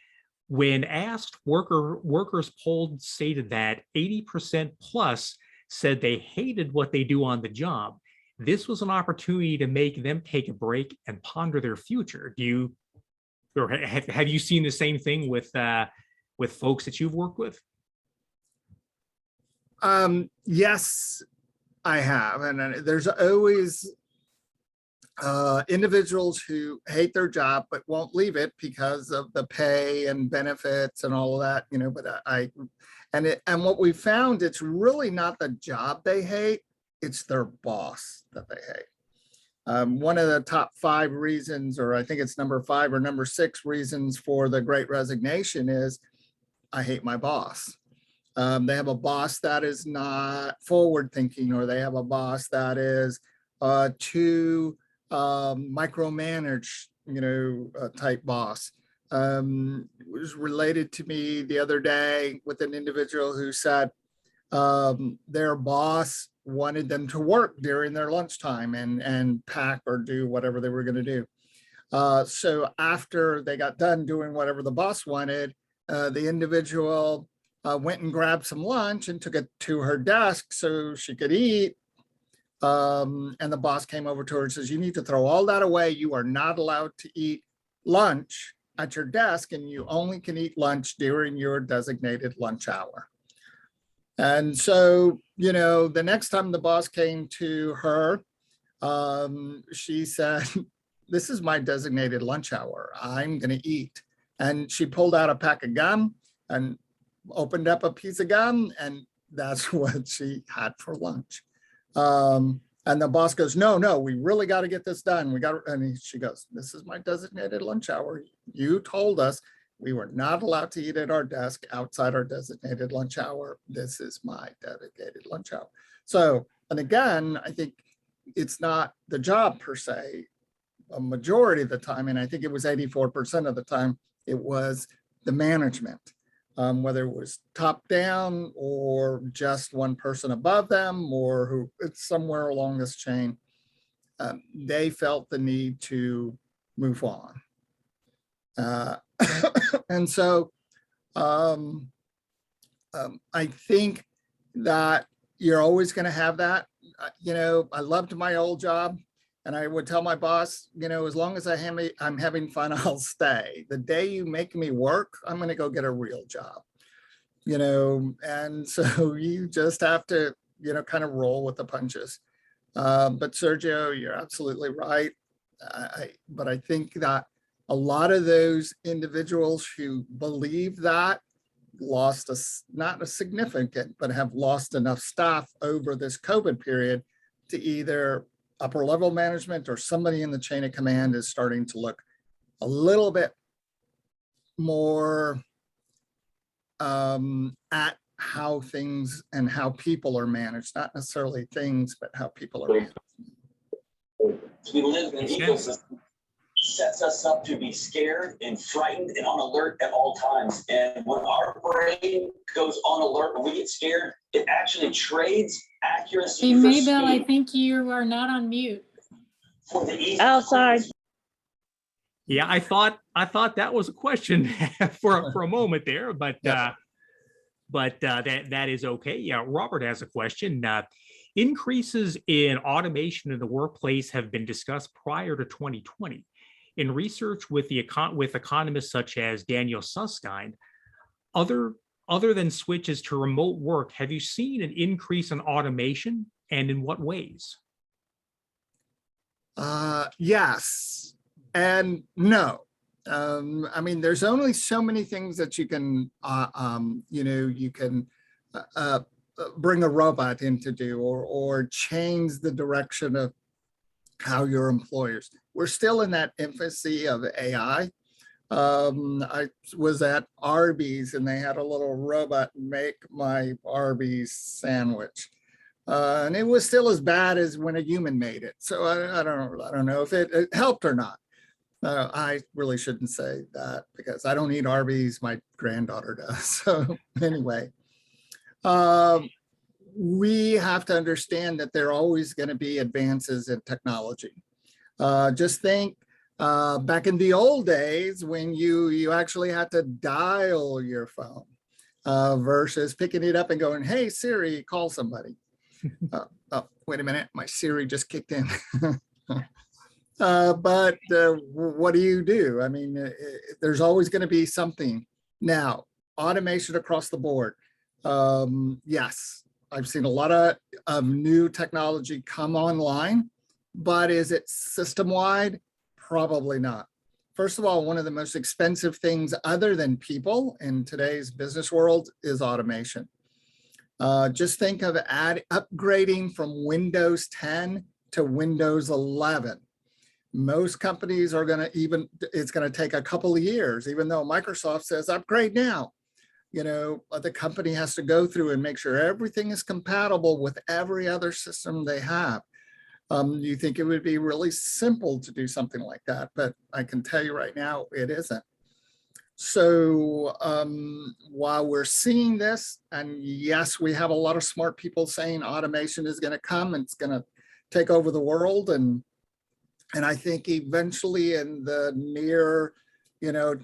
when asked, workers polled stated that 80% plus said they hated what they do on the job. This was an opportunity to make them take a break and ponder their future. Have you seen the same thing with folks that you've worked with? Yes, I have. And there's always individuals who hate their job but won't leave it because of the pay and benefits and all of that, but and what we found, it's really not the job they hate, it's their boss that they hate. One of the top 5 reasons, or I think it's number 5 or number 6 reasons for the Great Resignation is, I hate my boss. They have a boss that is not forward thinking, or they have a boss that is too micromanage, type boss. It was related to me the other day with an individual who said their boss wanted them to work during their lunchtime and pack or do whatever they were going to do. So after they got done doing whatever the boss wanted, the individual went and grabbed some lunch and took it to her desk so she could eat. And the boss came over to her and says, you need to throw all that away. You are not allowed to eat lunch at your desk, and you only can eat lunch during your designated lunch hour. And so, the next time the boss came to her, she said, this is my designated lunch hour. I'm going to eat. And she pulled out a pack of gum and opened up a piece of gum, and that's what she had for lunch. And the boss goes, no, we really got to get this done. And she goes, this is my designated lunch hour. You told us we were not allowed to eat at our desk outside our designated lunch hour. This is my dedicated lunch hour. So, and again, I think it's not the job per se, a majority of the time, and I think it was 84% of the time, it was the management. Whether it was top down or just one person above them, or who it's somewhere along this chain, they felt the need to move on. And so I think that you're always going to have that. I loved my old job, and I would tell my boss, as long as I'm having fun, I'll stay. The day you make me work, I'm going to go get a real job, and so you just have to, kind of roll with the punches. But Sergio, you're absolutely right. But I think that a lot of those individuals who believe that lost not a significant, but have lost enough staff over this COVID period to either upper level management or somebody in the chain of command is starting to look a little bit more at how things and how people are managed, not necessarily things, but how people are managed. We live in an ecosystem sets us up to be scared and frightened and on alert at all times. And when our brain goes on alert, when we get scared, it actually trades accuracy. Hey, Maybell, I think you are not on mute. For the easy. Oh, sorry. Yeah, I thought that was a question for a moment there, but Yes. That is okay. Yeah, Robert has a question. Increases in automation in the workplace have been discussed prior to 2020. In research with economists such as Daniel Susskind, other than switches to remote work, have you seen an increase in automation, and in what ways? Yes and no. I mean, there's only so many things that you can, you can bring a robot in to do, or change the direction of how your employers. We're still in that infancy of AI. I was at Arby's and they had a little robot make my Arby's sandwich. And it was still as bad as when a human made it. So I don't know if it helped or not. I really shouldn't say that because I don't eat Arby's, my granddaughter does. So anyway, we have to understand that there are always going to be advances in technology. Just think back in the old days when you actually had to dial your phone versus picking it up and going, hey, Siri, call somebody. Oh, wait a minute, my Siri just kicked in. But what do you do? I mean, there's always going to be something. Now, automation across the board. Yes, I've seen a lot of new technology come online but is it system-wide? Probably not. First of all, one of the most expensive things other than people in today's business world is automation. Just think of upgrading from Windows 10 to Windows 11. Most companies are going to it's going to take a couple of years, even though Microsoft says upgrade now. The company has to go through and make sure everything is compatible with every other system they have. You think it would be really simple to do something like that, but I can tell you right now, it isn't. So while we're seeing this, and yes, we have a lot of smart people saying automation is going to come and it's going to take over the world. And I think eventually in the near, 29,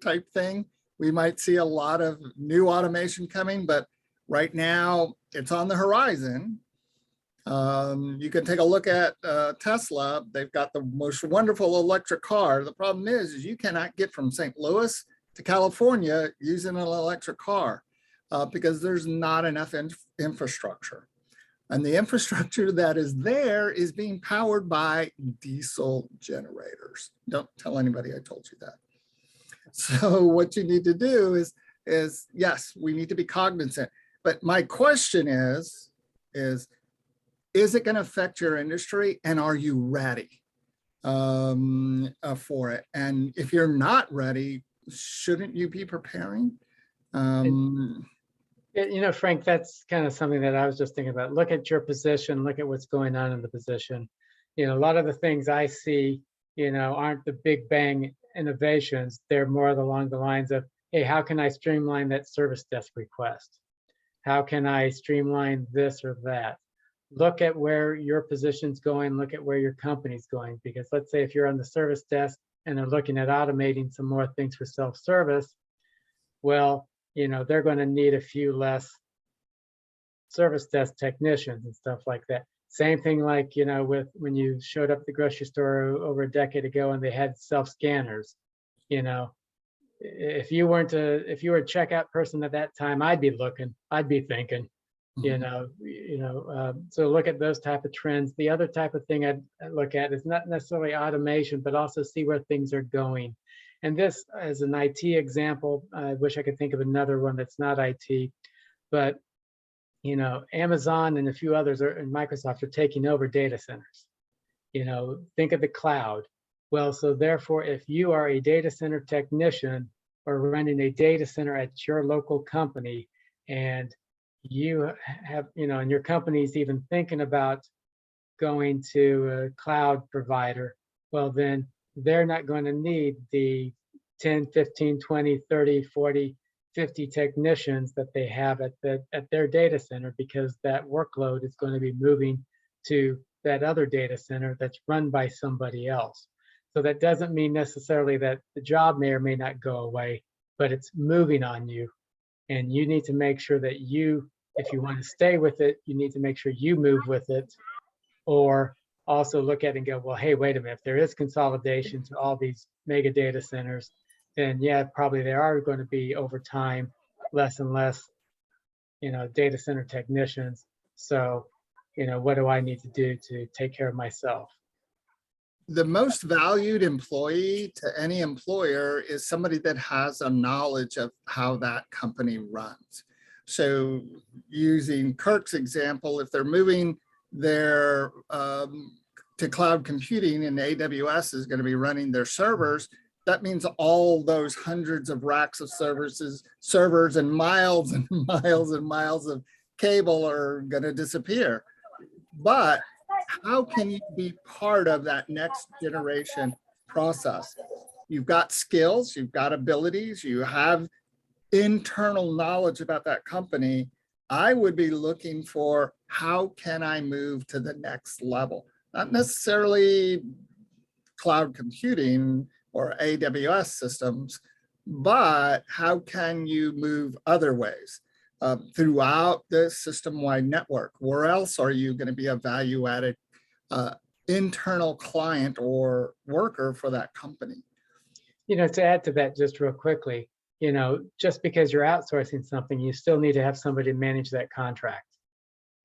type thing, we might see a lot of new automation coming, but right now it's on the horizon. You can take a look at Tesla. They've got the most wonderful electric car. The problem is you cannot get from St. Louis to California using an electric car because there's not enough infrastructure. And the infrastructure that is there is being powered by diesel generators. Don't tell anybody I told you that. So what you need to do is yes, we need to be cognizant. But my question is it going to affect your industry, and are you ready for it? And if you're not ready, shouldn't you be preparing? Frank, that's kind of something that I was just thinking about. Look at your position, look at what's going on in the position. A lot of the things I see, aren't the big bang innovations. They're more along the lines of, hey, how can I streamline that service desk request? How can I streamline this or that? Look at where your position's going, look at where your company's going. Because let's say if you're on the service desk and they're looking at automating some more things for self-service, well, they're going to need a few less service desk technicians and stuff like that. Same thing like, with when you showed up at the grocery store over a decade ago and they had self-scanners. If you were a checkout person at that time, I'd be thinking, so look at those type of trends. The other type of thing I'd look at is not necessarily automation, but also see where things are going. And this as an IT example, I wish I could think of another one that's not IT, but Amazon and a few others and Microsoft are taking over data centers. Think of the cloud. Well, so therefore, if you are a data center technician or running a data center at your local company, and you have, and your company's even thinking about going to a cloud provider, well, then they're not going to need the 10, 15, 20, 30, 40, 50 technicians that they have at their data center, because that workload is going to be moving to that other data center that's run by somebody else. So that doesn't mean necessarily that the job may or may not go away, but it's moving on you. And you need to make sure that if you want to stay with it, you need to make sure you move with it, or also look at it and go, well, hey, wait a minute, if there is consolidation to all these mega data centers, then yeah, probably there are going to be over time less and less, data center technicians. So, what do I need to do to take care of myself? The most valued employee to any employer is somebody that has a knowledge of how that company runs. So using Kirk's example, if they're moving their to cloud computing and AWS is going to be running their servers, that means all those hundreds of racks of servers and miles and miles and miles of cable are going to disappear. But how can you be part of that next generation process? You've got skills, you've got abilities, you have internal knowledge about that company. I would be looking for, how can I move to the next level? Not necessarily cloud computing or AWS systems, but how can you move other ways throughout the system-wide network? Where else are you going to be a value-added internal client or worker for that company? To add to that just real quickly, just because you're outsourcing something, you still need to have somebody manage that contract.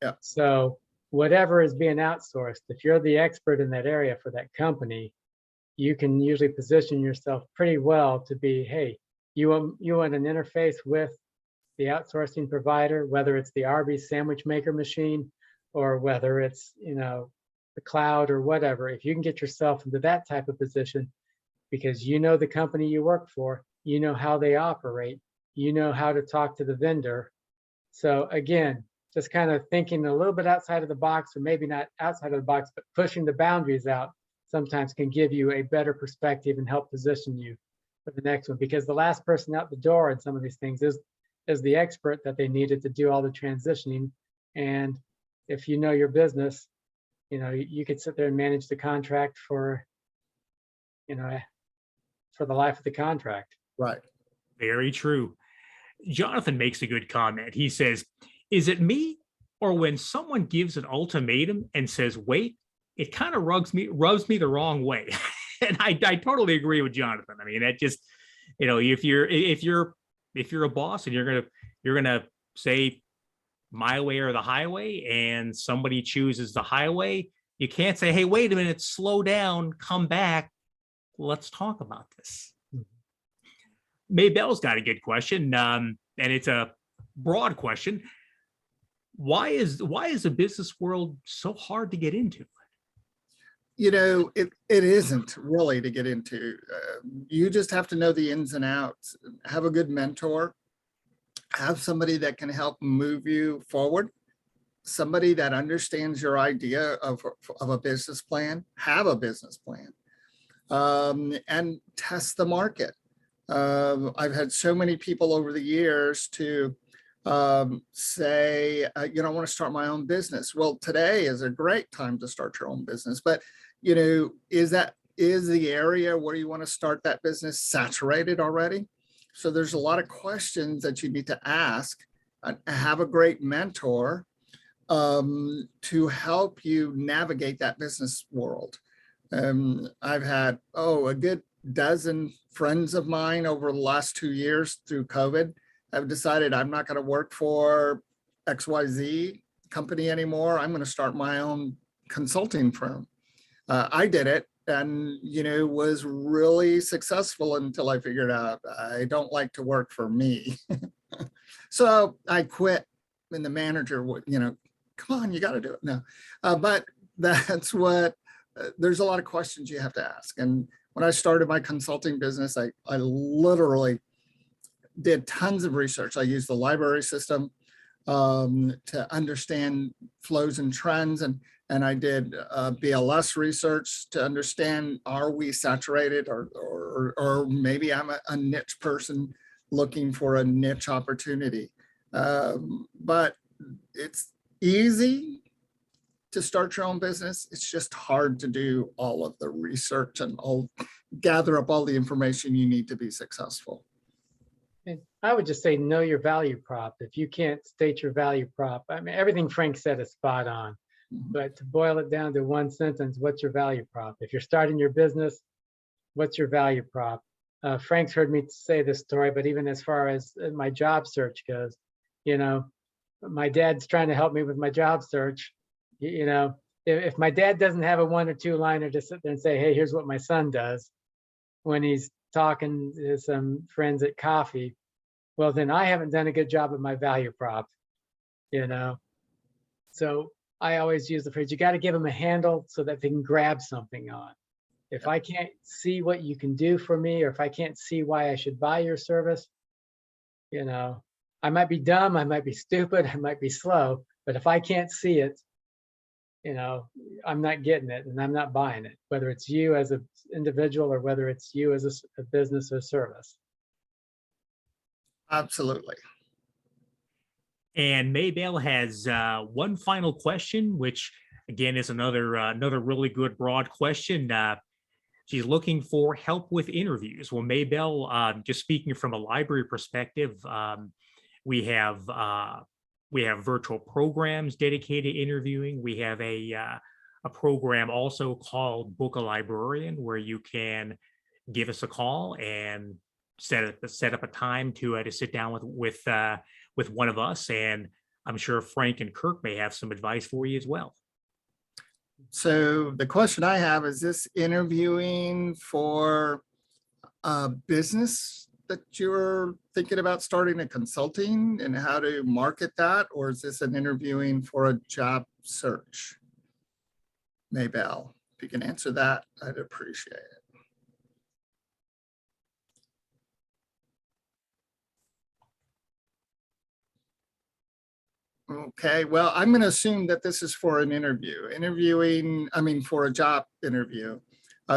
Yeah. So whatever is being outsourced, if you're the expert in that area for that company, you can usually position yourself pretty well to be, hey, you want an interface with the outsourcing provider, whether it's the Arby's sandwich maker machine or whether it's, the cloud or whatever. If you can get yourself into that type of position, because you know the company you work for, you know how they operate, you know how to talk to the vendor. So again, just kind of thinking a little bit outside of the box, or maybe not outside of the box, but pushing the boundaries out sometimes can give you a better perspective and help position you for the next one. Because the last person out the door in some of these things is the expert that they needed to do all the transitioning. And if you know your business, you could sit there and manage the contract for the life of the contract. Right. Very true. Jonathan makes a good comment. He says, is it me, or when someone gives an ultimatum and says, wait, it kind of rubs me the wrong way? And I totally agree with Jonathan. I mean, that just, if you're a boss and you're gonna say my way or the highway, and somebody chooses the highway, you can't say, hey, wait a minute, slow down, come back, let's talk about this. Maybell's got a good question, and it's a broad question. Why is the business world so hard to get into? It isn't really to get into. You just have to know the ins and outs, have a good mentor, have somebody that can help move you forward, somebody that understands your idea of a business plan, have a business plan, and test the market. I've had so many people over the years to say, I want to start my own business. Well, today is a great time to start your own business, but is the area where you want to start that business saturated already? So there's a lot of questions that you need to ask, and have a great mentor to help you navigate that business world. I've had, a good dozen friends of mine over the last 2 years through COVID have decided, I'm not going to work for XYZ company anymore. I'm going to start my own consulting firm. I did it and, was really successful until I figured out I don't like to work for me. So I quit, and the manager would, come on, you got to do it now. But that's what, there's a lot of questions you have to ask. And when I started my consulting business, I literally did tons of research. I used the library system to understand flows and trends. And I did BLS research to understand, are we saturated, or maybe I'm a niche person looking for a niche opportunity. But it's easy to start your own business. It's just hard to do all of the research and gather up all the information you need to be successful. And I would just say, know your value prop. If you can't state your value prop, I mean, everything Frank said is spot on. But to boil it down to one sentence, what's your value prop? If you're starting your business, what's your value prop? Frank's heard me say this story, but even as far as my job search goes, my dad's trying to help me with my job search. If my dad doesn't have a 1 or 2 liner to sit there and say, hey, here's what my son does when he's talking to some friends at coffee, well, then I haven't done a good job of my value prop, So I always use the phrase, you got to give them a handle so that they can grab something on. If I can't see what you can do for me, or if I can't see why I should buy your service, I might be dumb, I might be stupid, I might be slow, but if I can't see it, I'm not getting it and I'm not buying it, whether it's you as an individual or whether it's you as a business or service. Absolutely. And Maybell has one final question, which again is another really good broad question. She's looking for help with interviews. Well, Maybell, just speaking from a library perspective, we have virtual programs dedicated to interviewing. We have a program also called Book a Librarian, where you can give us a call and set up a time to sit down with one of us, and I'm sure Frank and Kirk may have some advice for you as well. So the question I have, is this interviewing for a business that you're thinking about starting a consulting and how to market that? Or is this an interviewing for a job search? Maybell, if you can answer that, I'd appreciate it. Okay, well, I'm going to assume that this is for an interview. For a job interview.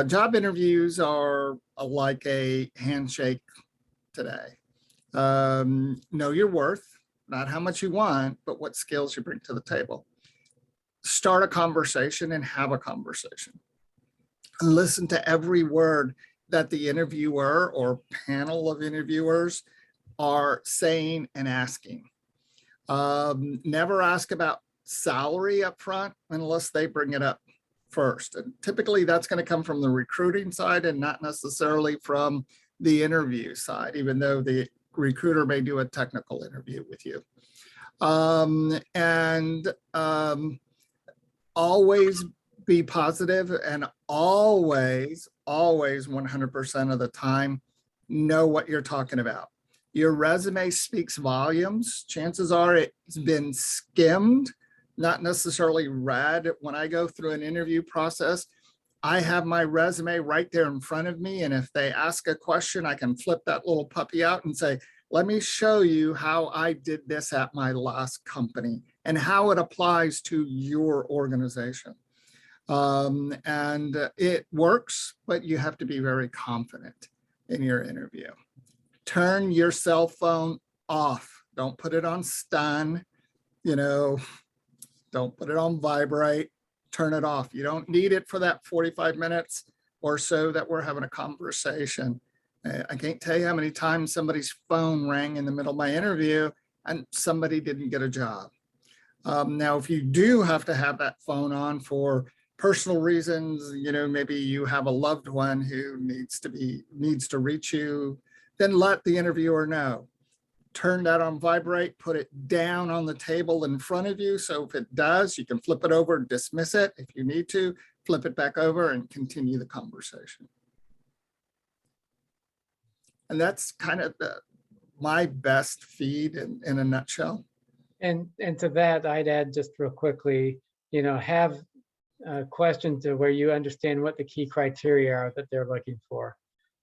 Job interviews are like a handshake today. Know your worth, not how much you want, but what skills you bring to the table. Start a conversation and have a conversation. Listen to every word that the interviewer or panel of interviewers are saying and asking. Never ask about salary up front unless they bring it up first. And typically that's going to come from the recruiting side and not necessarily from the interview side, even though the recruiter may do a technical interview with you. Always be positive and always 100% of the time, know what you're talking about. Your resume speaks volumes. Chances are it's been skimmed, not necessarily read. When I go through an interview process, I have my resume right there in front of me. And if they ask a question, I can flip that little puppy out and say, let me show you how I did this at my last company and how it applies to your organization. It works, but you have to be very confident in your interview. Turn your cell phone off. Don't put it on stun, don't put it on vibrate, turn it off. You don't need it for that 45 minutes or so that we're having a conversation. I can't tell you how many times somebody's phone rang in the middle of my interview and somebody didn't get a job. Now, if you do have to have that phone on for personal reasons, maybe you have a loved one who needs to reach you, then let the interviewer know. Turn that on vibrate, put it down on the table in front of you. So if it does, you can flip it over, dismiss it. If you need to, flip it back over and continue the conversation. And that's kind of my best feed in a nutshell. And to that, I'd add just real quickly, have a question to where you understand what the key criteria are that they're looking for.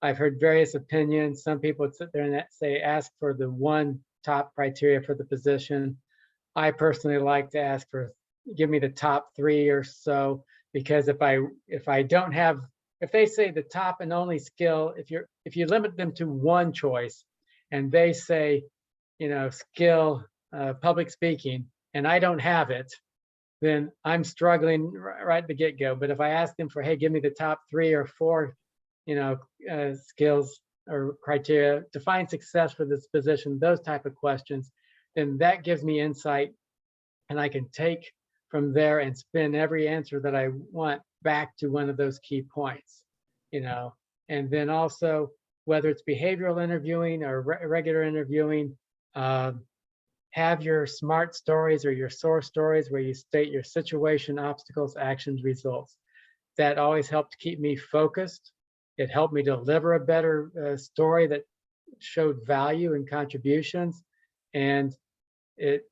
I've heard various opinions. Some people sit there and say, ask for the one top criteria for the position. I personally like to ask for, give me the top 3 or so, because if they say the top and only skill, if you limit them to one choice and they say, skill, public speaking, and I don't have it, then I'm struggling right at the get-go. But if I ask them for, hey, give me the top 3 or 4, skills or criteria, define success for this position, those type of questions, then that gives me insight, and I can take from there and spin every answer that I want back to one of those key points, and then also whether it's behavioral interviewing or regular interviewing, have your SMART stories or your SOAR stories where you state your situation, obstacles, actions, results. That always helped keep me focused. It helped me deliver a better story that showed value and contributions. And it,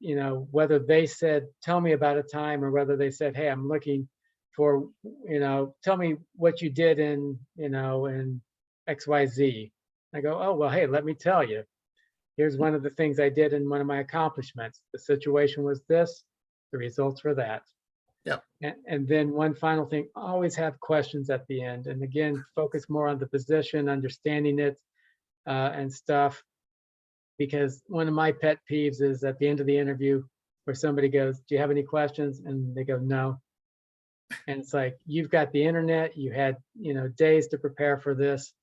whether they said, tell me about a time, or whether they said, hey, I'm looking for, tell me what you did in XYZ. I go, oh, well, hey, let me tell you. Here's one of the things I did in one of my accomplishments. The situation was this, the results were that. Yep. And then one final thing, always have questions at the end. And again, focus more on the position, understanding it and stuff. Because one of my pet peeves is at the end of the interview where somebody goes, do you have any questions? And they go, no. And it's like, you've got the internet, you had, days to prepare for this.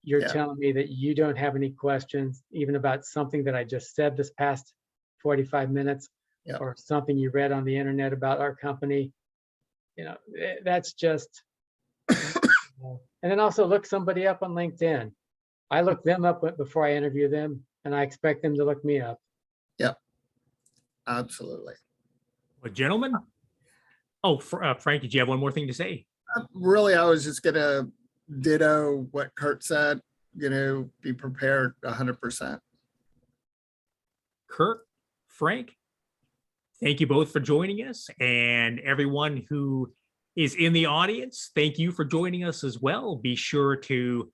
You're telling me that you don't have any questions, even about something that I just said this past 45 minutes, or something you read on the internet about our company. That's just, and then also look somebody up on LinkedIn. I look them up before I interview them, and I expect them to look me up. Yep. Absolutely. Well, gentlemen. Oh, Frank, did you have one more thing to say? Really, I was just gonna ditto what Kurt said, be prepared 100%. Kurt, Frank, thank you both for joining us, and everyone who is in the audience, thank you for joining us as well. Be sure to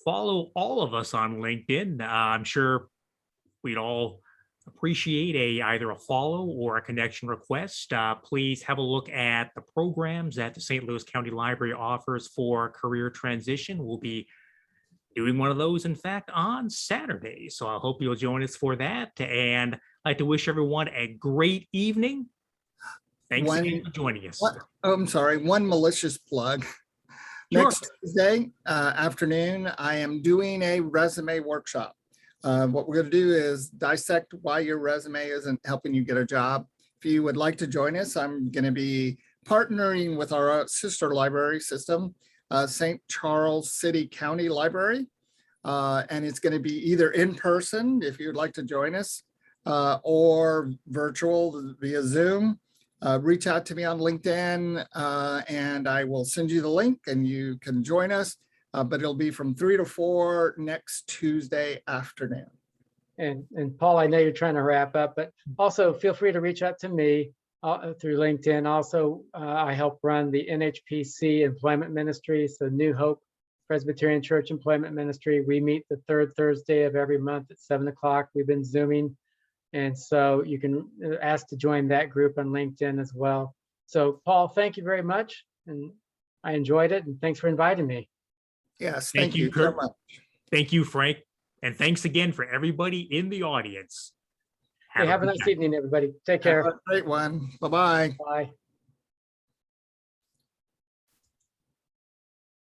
follow all of us on LinkedIn. I'm sure we'd all appreciate either a follow or a connection request. Please have a look at the programs that the St. Louis County Library offers for career transition. We'll be doing one of those, in fact, on Saturday. So I hope you'll join us for that. And I'd like to wish everyone a great evening. Thanks again for joining us. I'm sorry, one malicious plug. Sure. Next Tuesday afternoon, I am doing a resume workshop. What we're going to do is dissect why your resume isn't helping you get a job. If you would like to join us, I'm going to be partnering with our sister library system, St. Charles City County Library. And it's going to be either in person, if you'd like to join us, or virtual via Zoom. Reach out to me on LinkedIn and I will send you the link and you can join us. But it'll be from 3 to 4 next Tuesday afternoon. And Paul, I know you're trying to wrap up, but also feel free to reach out to me through LinkedIn. Also, I help run the NHPC Employment Ministry, so New Hope Presbyterian Church Employment Ministry. We meet the third Thursday of every month at 7 o'clock. We've been Zooming. And so you can ask to join that group on LinkedIn as well. So Paul, thank you very much. And I enjoyed it. And thanks for inviting me. Yes, thank you Kurt. so much. Thank you, Frank. And thanks again for everybody in the audience. Have a nice evening, everybody. Take care. Have a great one. Bye-bye. Bye.